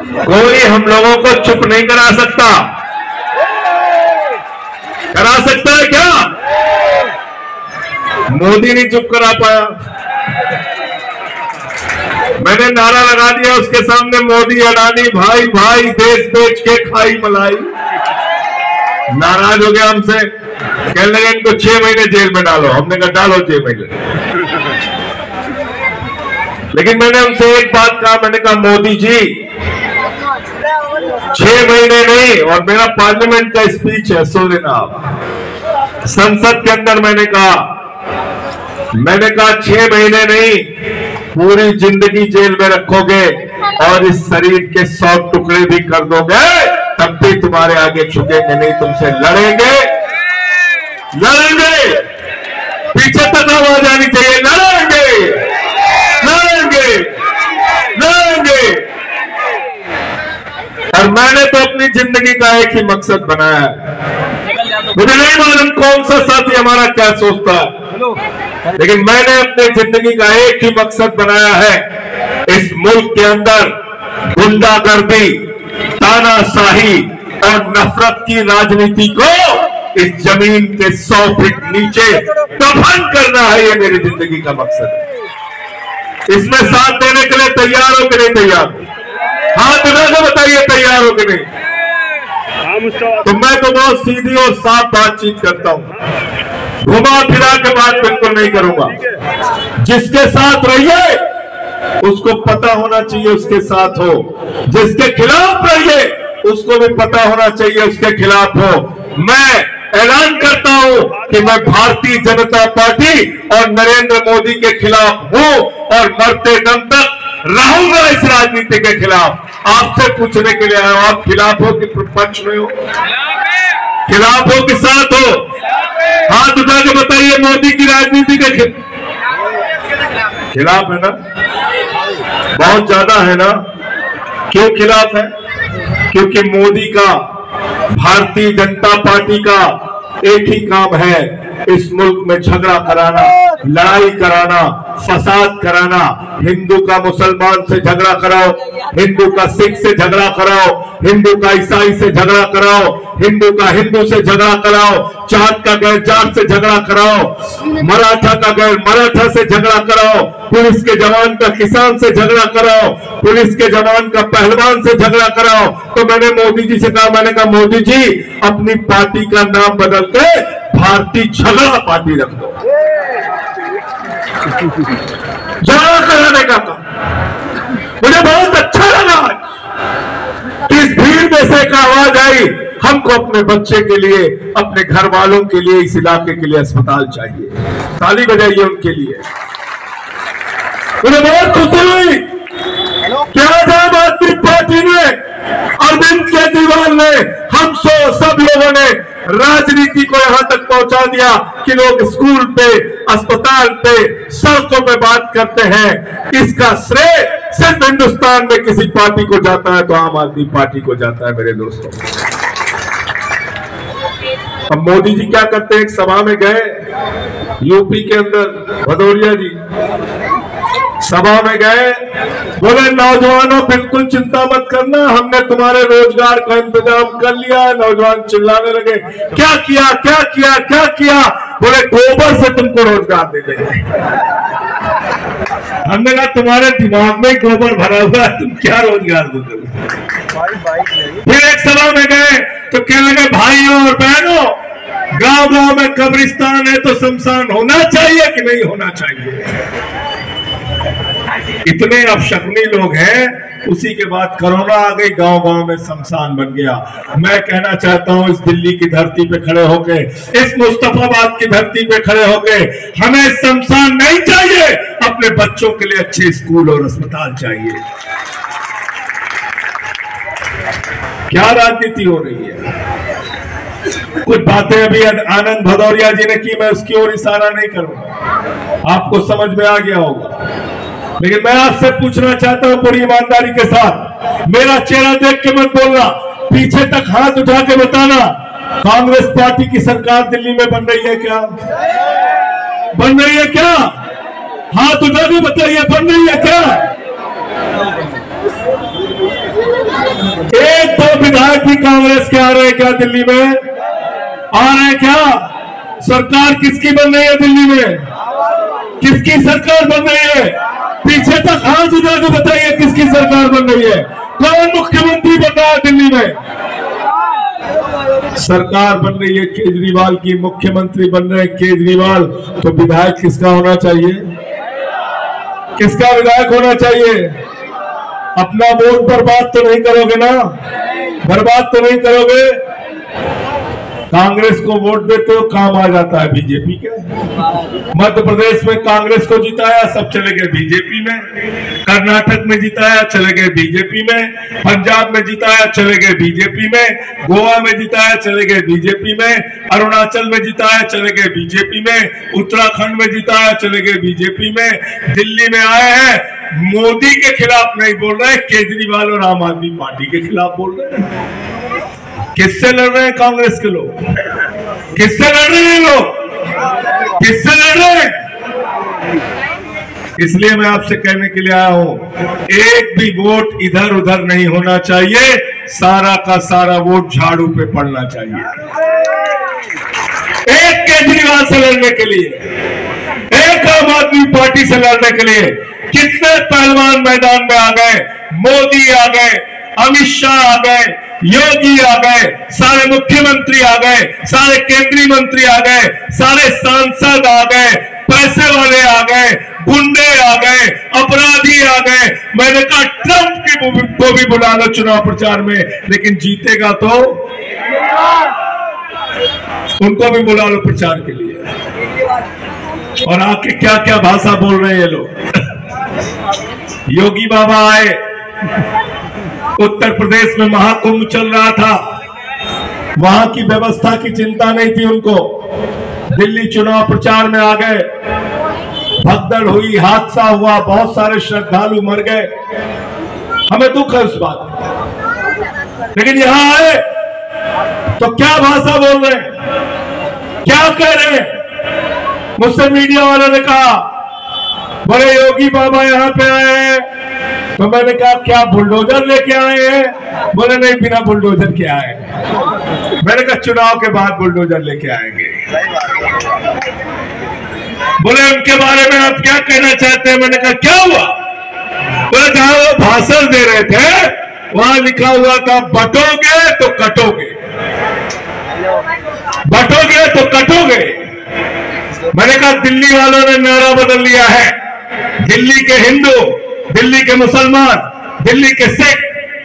कोई हम लोगों को चुप नहीं करा सकता। करा सकता है क्या? मोदी नहीं चुप करा पाया। मैंने नारा लगा दिया उसके सामने, मोदी अडानी भाई भाई, देश बेच के खाई मलाई। नाराज हो गया हमसे, कहने लगे इनको 6 महीने जेल में डालो। हमने कहा डालो 6 महीने। लेकिन मैंने उनसे एक बात कहा, मैंने कहा मोदी जी 6 महीने नहीं, और मेरा पार्लियामेंट का स्पीच है, सुन लेना आप। संसद के अंदर मैंने कहा 6 महीने नहीं, पूरी जिंदगी जेल में रखोगे और इस शरीर के 100 टुकड़े भी कर दोगे, तब भी तुम्हारे आगे झुकेंगे नहीं, तुमसे लड़ेंगे। पीछे तक आवाज आनी चाहिए, लड़ेंगे। और मैंने तो अपनी जिंदगी का एक ही मकसद बनाया है। मुझे नहीं मालूम कौन सा साथी हमारा क्या सोचता है, लेकिन मैंने अपनी जिंदगी का एक ही मकसद बनाया है, इस मुल्क के अंदर गुंडागर्दी, तानाशाही और नफरत की राजनीति को इस जमीन के 100 फीट नीचे दफन करना है। ये मेरी जिंदगी का मकसद है। इसमें साथ देने के लिए तैयार हो कि नहीं तैयार? हाथ उठा के बताइए तैयार हो कि नहीं? तो मैं तो बहुत सीधी और साफ बातचीत करता हूं, घुमा फिरा के बात बिल्कुल नहीं करूंगा। जिसके साथ रहिए उसको पता होना चाहिए उसके साथ हो, जिसके खिलाफ रहिए उसको भी पता होना चाहिए उसके खिलाफ हो। मैं ऐलान करता हूं कि मैं भारतीय जनता पार्टी और नरेंद्र मोदी के खिलाफ हूं और मरते दम तक रहूंगा इस राजनीति के खिलाफ। आपसे पूछने के लिए आया हूं, आप खिलाफ हो कि पक्ष में हो? खिलाफ हो कि साथ हो? हाथ उठा के बताइए। मोदी की राजनीति के खिलाफ है ना? बहुत ज्यादा है ना? क्यों खिलाफ है? क्योंकि मोदी का, भारतीय जनता पार्टी का एक ही काम है, इस मुल्क में झगड़ा कराना, लड़ाई कराना, फसाद कराना। हिंदू का मुसलमान से झगड़ा कराओ, हिंदू का सिख से झगड़ा कराओ, हिंदू का ईसाई से झगड़ा कराओ, हिंदू का हिंदू से झगड़ा कराओ, जाट का गैर जाट से झगड़ा कराओ, मराठा का गैर मराठा से झगड़ा कराओ, पुलिस के जवान का किसान से झगड़ा कराओ, पुलिस के जवान का पहलवान से झगड़ा कराओ। तो मैंने मोदी जी से कहा, मैंने कहा मोदी जी अपनी पार्टी का नाम बदल के भारतीय झगड़ा पार्टी रख दो। झगड़ा कराने का काम मुझे बहुत अच्छा लगा कि इस भीड़ में से एक आवाज आई, हमको अपने बच्चे के लिए, अपने घर वालों के लिए, इस इलाके के लिए अस्पताल चाहिए। ताली बजाइए उनके लिए। मुझे बहुत खुशी हुई कि आज आम आदमी पार्टी ने, अरविंद केजरीवाल ने, हम सब लोगों ने राजनीति को यहां तक पहुंचा दिया कि लोग स्कूल पे, अस्पताल पे, सड़कों पे बात करते हैं। इसका श्रेय सिर्फ हिंदुस्तान में किसी पार्टी को जाता है तो आम आदमी पार्टी को जाता है मेरे दोस्तों। अब मोदी जी क्या करते हैं, एक सभा में गए यूपी के अंदर, भदौरिया जी सभा में गए, बोले नौजवानों बिल्कुल चिंता मत करना, हमने तुम्हारे रोजगार का इंतजाम कर लिया। नौजवान चिल्लाने लगे, क्या किया क्या किया क्या किया? बोले गोबर से तुमको रोजगार दे देंगे। हमने कहा तुम्हारे दिमाग में गोबर भरा हुआ है, तुम क्या रोजगार दोगे? फिर एक सभा में गए तो कहने लगे भाइयों और बहनों, गांव गांव में कब्रिस्तान है तो शमशान होना चाहिए कि नहीं होना चाहिए? इतने अपशकुनी लोग हैं। उसी के बाद कोरोना आ गई, गांव गांव में शमशान बन गया। मैं कहना चाहता हूं, इस दिल्ली की धरती पे खड़े होके, इस मुस्तफाबाद की धरती पे खड़े होके, हमें शमशान नहीं चाहिए, अपने बच्चों के लिए अच्छे स्कूल और अस्पताल चाहिए। क्या राजनीति हो रही है? कुछ बातें अभी आनंद भदौरिया जी ने की, मैं उसकी ओर इशारा नहीं करूंगा, आपको समझ में आ गया होगा। लेकिन मैं आपसे पूछना चाहता हूं पूरी ईमानदारी के साथ, मेरा चेहरा देख के मत बोलना, पीछे तक हाथ उठा के बताना, कांग्रेस पार्टी की सरकार दिल्ली में बन रही है क्या? बन रही है क्या? हाथ उठा के बताइए, बन रही है क्या? एक दो विधायक भी कांग्रेस के आ रहे हैं क्या दिल्ली में? आ रहे हैं क्या? सरकार किसकी बन रही है दिल्ली में? किसकी सरकार बन रही है? पीछे तक हाथ उठा के बताइए किसकी सरकार बन रही है? कौन मुख्यमंत्री बन रहा है दिल्ली में? सरकार बन रही है केजरीवाल की, मुख्यमंत्री बन रहे हैं केजरीवाल। तो विधायक किसका होना चाहिए? किसका विधायक होना चाहिए? अपना वोट बर्बाद तो नहीं करोगे ना? बर्बाद तो नहीं करोगे? कांग्रेस को वोट देते हो काम आ जाता है बीजेपी के। मध्य प्रदेश में कांग्रेस को जिताया, सब चले गए बीजेपी में। कर्नाटक में जिताया, चले गए बीजेपी में। पंजाब में जिताया, चले गए बीजेपी में। गोवा में जिताया, चले गए बीजेपी में। अरुणाचल में जिताया, चले गए बीजेपी में। उत्तराखंड में जिताया, चले गए बीजेपी में। दिल्ली में आए हैं, मोदी के खिलाफ नहीं बोल रहे, केजरीवाल और आम आदमी पार्टी के खिलाफ बोल रहे हैं। किससे लड़ रहे हैं कांग्रेस के लोग? किससे लड़ रहे हैं लोग? किससे लड़ रहे हैं? इसलिए मैं आपसे कहने के लिए आया हूं, एक भी वोट इधर उधर नहीं होना चाहिए, सारा का सारा वोट झाड़ू पे पड़ना चाहिए। एक केजरीवाल से लड़ने के लिए, एक आम आदमी पार्टी से लड़ने के लिए कितने पहलवान मैदान में आ गए। मोदी आ गए, अमित शाह आ गए, योगी आ गए, सारे मुख्यमंत्री आ गए, सारे केंद्रीय मंत्री आ गए, सारे सांसद आ गए, पैसे वाले आ गए, गुंडे आ गए, अपराधी आ गए। मैंने कहा ट्रंप को भी बुला लो चुनाव प्रचार में, लेकिन जीतेगा तो उनको भी बुला लो प्रचार के लिए। और आके क्या क्या भाषा बोल रहे हैं ये लोग। योगी बाबा आए, उत्तर प्रदेश में महाकुंभ चल रहा था, वहां की व्यवस्था की चिंता नहीं थी उनको। दिल्ली चुनाव प्रचार में आ गए, भगदड़ हुई, हादसा हुआ, बहुत सारे श्रद्धालु मर गए, हमें दुख है उस बात का। लेकिन यहां आए तो क्या भाषा बोल रहे हैं, क्या कह रहे हैं? मुझसे मीडिया वालों ने कहा बड़े योगी बाबा यहां पे आए हैं, तो मैंने कहा क्या बुलडोजर लेके आए हैं? बोले नहीं, बिना बुलडोजर के आए। मैंने कहा चुनाव के बाद बुलडोजर लेके आएंगे। बोले उनके बारे में आप क्या कहना चाहते हैं? मैंने कहा क्या हुआ? बोले जहां वो भाषण दे रहे थे वहां लिखा हुआ था बटोगे तो कटोगे, बटोगे तो कटोगे। मैंने कहा दिल्ली वालों ने नारा बदल लिया है। दिल्ली के हिंदू, दिल्ली के मुसलमान, दिल्ली के सिख,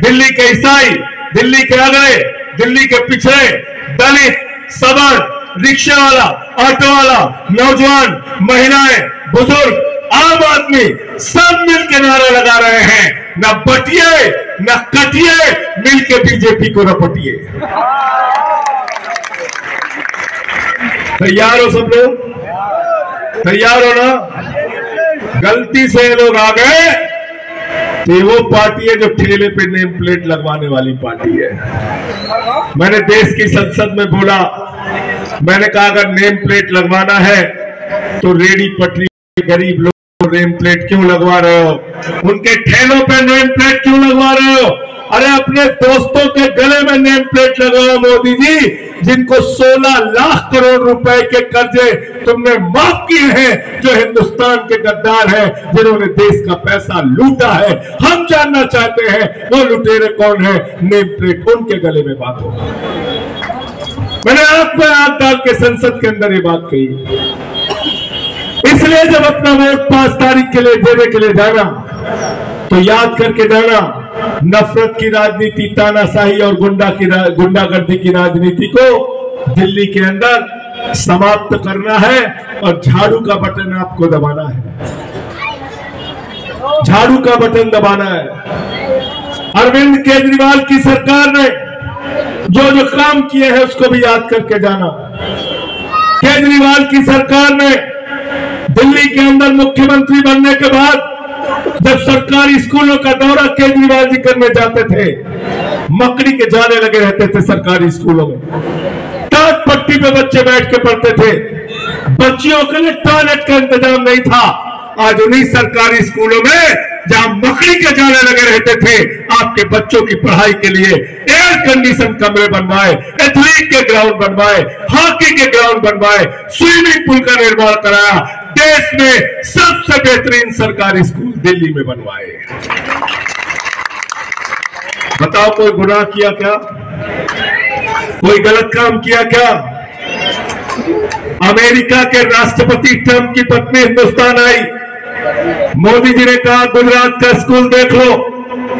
दिल्ली के ईसाई, दिल्ली के अगड़े, दिल्ली के पिछड़े, दलित, सवर्ण, रिक्शा वाला, ऑटो वाला, नौजवान, महिलाएं, बुजुर्ग, आम आदमी सब मिलकर नारा लगा रहे हैं, न बटिए न कटिए, मिलके बीजेपी को रपटिए। तैयार हो सब लोग? तैयार हो ना? गलती से ये लोग आ गए तो वो पार्टी है जो ठेले पे नेम प्लेट लगवाने वाली पार्टी है। मैंने देश की संसद में बोला, मैंने कहा अगर नेम प्लेट लगवाना है तो रेडी पटरी गरीब लोग नेम प्लेट क्यों लगवा रहे हो? उनके ठेलों पे नेम प्लेट क्यों लगवा रहे हो? अरे अपने दोस्तों के गले में नेम प्लेट लगाओ मोदी जी, जिनको 16 लाख करोड़ रुपए के कर्जे तुमने माफ किए हैं, जो हिंदुस्तान के गद्दार हैं, जिन्होंने देश का पैसा लूटा है। हम जानना चाहते हैं वो लुटेरे कौन है, नेम प्लेट उनके गले में बात हो। मैंने आंख में आंख डाल के संसद के अंदर ये बात कही। इसलिए जब अपना वोट 5 तारीख के लिए देने के लिए जाना तो याद करके जाना, नफरत की राजनीति, तानाशाही और गुंडागर्दी की राजनीति को दिल्ली के अंदर समाप्त करना है और झाड़ू का बटन आपको दबाना है। झाड़ू का बटन दबाना है। अरविंद केजरीवाल की सरकार ने जो जो काम किए हैं उसको भी याद करके जाना। केजरीवाल की सरकार ने दिल्ली के अंदर मुख्यमंत्री बनने के बाद जब सरकारी स्कूलों का दौरा केजरीवाल जी करने जाते थे, मकड़ी के जाने लगे रहते थे सरकारी स्कूलों में। टाट पट्टी पे बच्चे बैठ के पढ़ते थे, बच्चियों के लिए टॉयलेट का इंतजाम नहीं था। आज उन्हीं सरकारी स्कूलों में जहां मकड़ी के जाले लगे रहते थे, आपके बच्चों की पढ़ाई के लिए एयर कंडीशन कमरे बनवाए, एथलीट के ग्राउंड बनवाए, हॉकी के ग्राउंड बनवाए, स्विमिंग पूल का निर्माण कराया, देश में सबसे बेहतरीन सरकारी स्कूल दिल्ली में बनवाए। बताओ कोई गुनाह किया क्या? कोई गलत काम किया क्या? अमेरिका के राष्ट्रपति ट्रंप की पत्नी हिंदुस्तान आई, मोदी जी ने कहा गुजरात का स्कूल देख लो,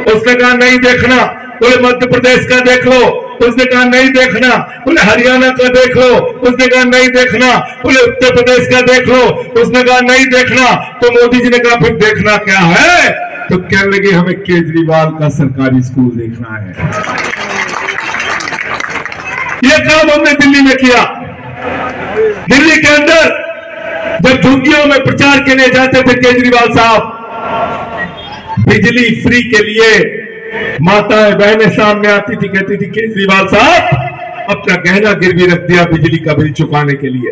उसने कहा नहीं देखना। बोले मध्य प्रदेश का देख लो, उसने कहा नहीं देखना। बोले हरियाणा का देख लो, उसने कहा नहीं देखना। बोले उत्तर प्रदेश का देख लो, उसने कहा नहीं देखना। तो मोदी जी ने कहा फिर देखना क्या है? तो कहने लगे हमें केजरीवाल का सरकारी स्कूल देखना है। ये काम हमने दिल्ली में किया। दिल्ली के अंदर जब झुग्गियों में प्रचार के लिए जाते थे केजरीवाल साहब, बिजली फ्री के लिए माताएं बहनें सामने आती थी, कहती थी केजरीवाल साहब अपना गहना गिरवी रख दिया बिजली का बिल चुकाने के लिए।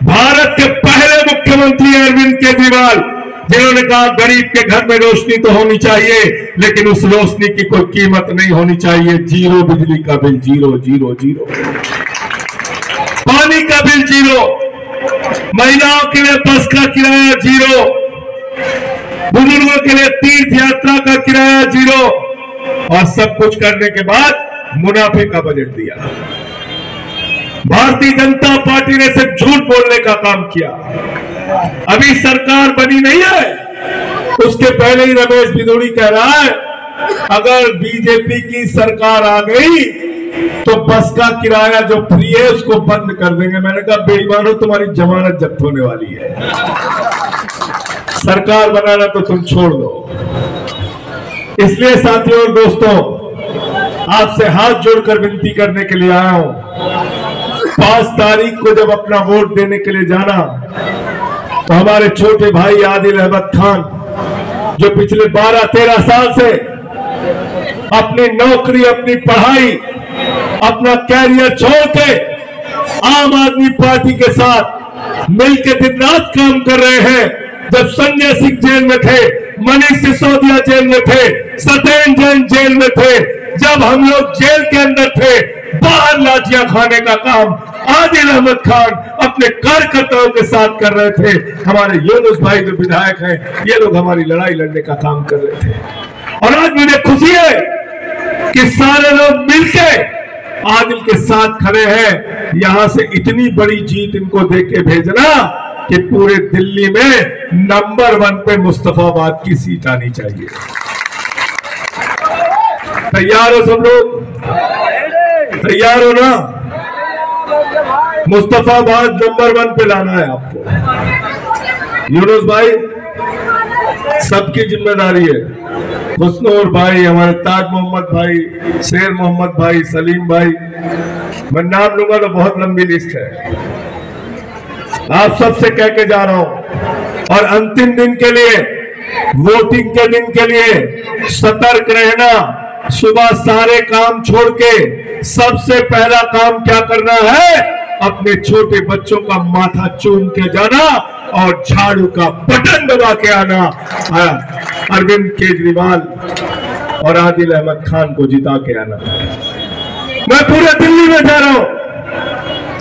भारत के पहले मुख्यमंत्री अरविंद केजरीवाल, जिन्होंने कहा गरीब के घर में रोशनी तो होनी चाहिए, लेकिन उस रोशनी की कोई कीमत नहीं होनी चाहिए। जीरो बिजली का बिल, जीरो जीरो जीरो। पानी का बिल जीरो, महिलाओं के लिए बस का किराया जीरो, बुजुर्गों के लिए तीर्थ यात्रा का किराया जीरो, और सब कुछ करने के बाद मुनाफे का बजट दिया। भारतीय जनता पार्टी ने सिर्फ झूठ बोलने का काम किया। अभी सरकार बनी नहीं है, उसके पहले ही रमेश बिधूड़ी कह रहा है अगर बीजेपी की सरकार आ गई तो बस का किराया जो फ्री है उसको बंद कर देंगे। मैंने कहा बेईमानो, तुम्हारी जमानत जब्त होने वाली है, सरकार बनाना तो तुम छोड़ दो। इसलिए साथियों और दोस्तों, आपसे हाथ जोड़कर विनती करने के लिए आया हूं, 5 तारीख को जब अपना वोट देने के लिए जाना, तो हमारे छोटे भाई आदिल अहमद खान, जो पिछले 12-13 साल से अपनी नौकरी, अपनी पढ़ाई, अपना कैरियर छोड़ के आम आदमी पार्टी के साथ मिलकर दिन रात काम कर रहे हैं। जब संजय सिंह जेल में थे, मनीष सिसोदिया जेल में थे, सत्येंद्र जैन जेल में थे, जब हम लोग जेल के अंदर थे, बाहर लाठियां खाने का काम आदिल अहमद खान अपने कार्यकर्ताओं के साथ कर रहे थे। हमारे यूनुस भाई जो विधायक हैं, ये लोग हमारी लड़ाई लड़ने का काम कर रहे थे। और आज मुझे खुशी है कि सारे लोग मिलकर आदिल के साथ खड़े हैं। यहां से इतनी बड़ी जीत इनको देके भेजना कि पूरे दिल्ली में नंबर 1 पे मुस्तफाबाद की सीट आनी चाहिए। तैयार हो सब लोग? तैयार हो ना? मुस्तफाबाद नंबर 1 पे लाना है आपको। यूनुस भाई, सबकी जिम्मेदारी है। हुस्नूर भाई, हमारे ताज मोहम्मद भाई, शेर मोहम्मद भाई, सलीम भाई, मैं नाम लूंगा तो बहुत लंबी लिस्ट है। आप सबसे कह के जा रहा हूं, और अंतिम दिन के लिए, वोटिंग के दिन के लिए सतर्क रहना। सुबह सारे काम छोड़ के सबसे पहला काम क्या करना है? अपने छोटे बच्चों का माथा चूम के जाना और झाड़ू का बटन दबा के आना। अरविंद केजरीवाल और आदिल अहमद खान को जिता के आना। मैं पूरे दिल्ली में जा रहा हूं,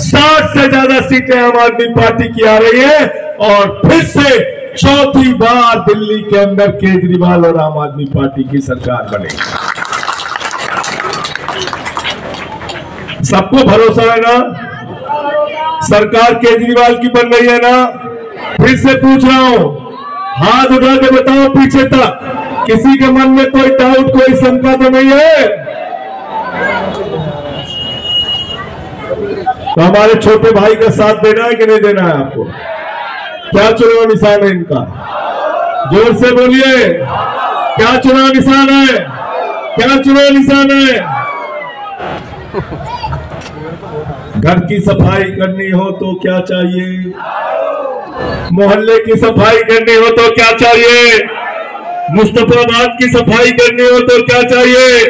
60 से ज्यादा सीटें आम आदमी पार्टी की आ रही है, और फिर से चौथी बार दिल्ली के अंदर केजरीवाल और आम आदमी पार्टी की सरकार बनेगी। सबको भरोसा है ना? सरकार केजरीवाल की बन रही है ना? फिर से पूछ रहा हूं, हाथ उठा के बताओ पीछे तक, किसी के मन में कोई डाउट, कोई शंका तो नहीं है? तो हमारे छोटे भाई का साथ देना है कि नहीं देना है आपको? क्या चुनाव निशान है इनका? जोर से बोलिए, क्या चुनाव निशान है? क्या चुनाव निशान है? घर की सफाई करनी हो तो क्या चाहिए? मोहल्ले की सफाई करनी हो तो क्या चाहिए? मुस्तफाबाद की सफाई करनी हो तो क्या चाहिए?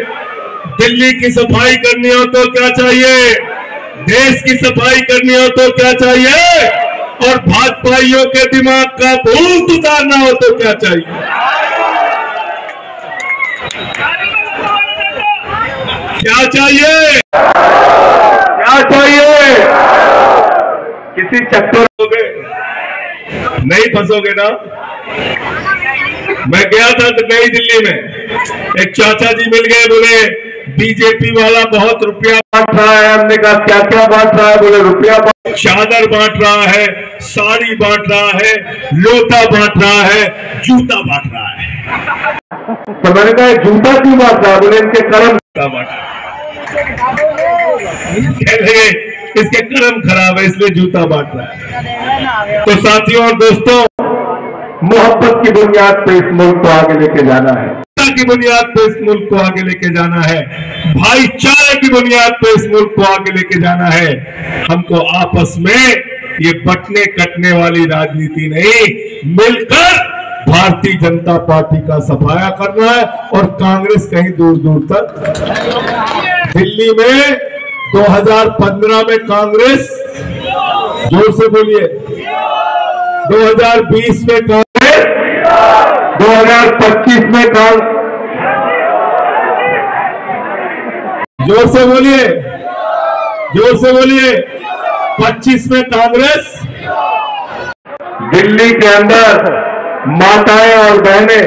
दिल्ली की सफाई करनी हो तो क्या चाहिए? देश की सफाई करनी हो तो क्या चाहिए? और भाजपाइयों के दिमाग का भूत उतारना हो तो क्या चाहिए? क्या चाहिए, क्या चाहिए? किसी चक्कर हो गए नहीं फंसोगे ना। मैं गया था तो नई दिल्ली में, एक चाचा जी मिल गए, बोले बीजेपी वाला बहुत रुपया बांट रहा है। हमने कहा क्या क्या बांट रहा है? बोले रुपया चादर बांट रहा है, साड़ी बांट रहा है, लोटा बांट रहा है, जूता बांट रहा है। तो मैंने कहा जूता क्यों बांट रहा है? बोले इनके कर्म बांट रहा है, इसके कर्म खराब है इसलिए जूता बांट रहा है। तो साथियों और दोस्तों, मोहब्बत की बुनियाद पे इस मुल्क को आगे लेके जाना है, की बुनियाद पे इस मुल्क को आगे लेके जाना है, भाईचारे की बुनियाद पे इस मुल्क को आगे लेके जाना है। हमको आपस में ये बटने कटने वाली राजनीति नहीं, मिलकर भारतीय जनता पार्टी का सफाया करना है। और कांग्रेस कहीं दूर दूर तक, दिल्ली में 2015 में कांग्रेस, जोर से बोलिए, 2020 में कांग्रेस, 2025 में कांग्रेस, जोर से बोलिए, जोर से बोलिए, 25 में कांग्रेस। दिल्ली के अंदर माताएं और बहनें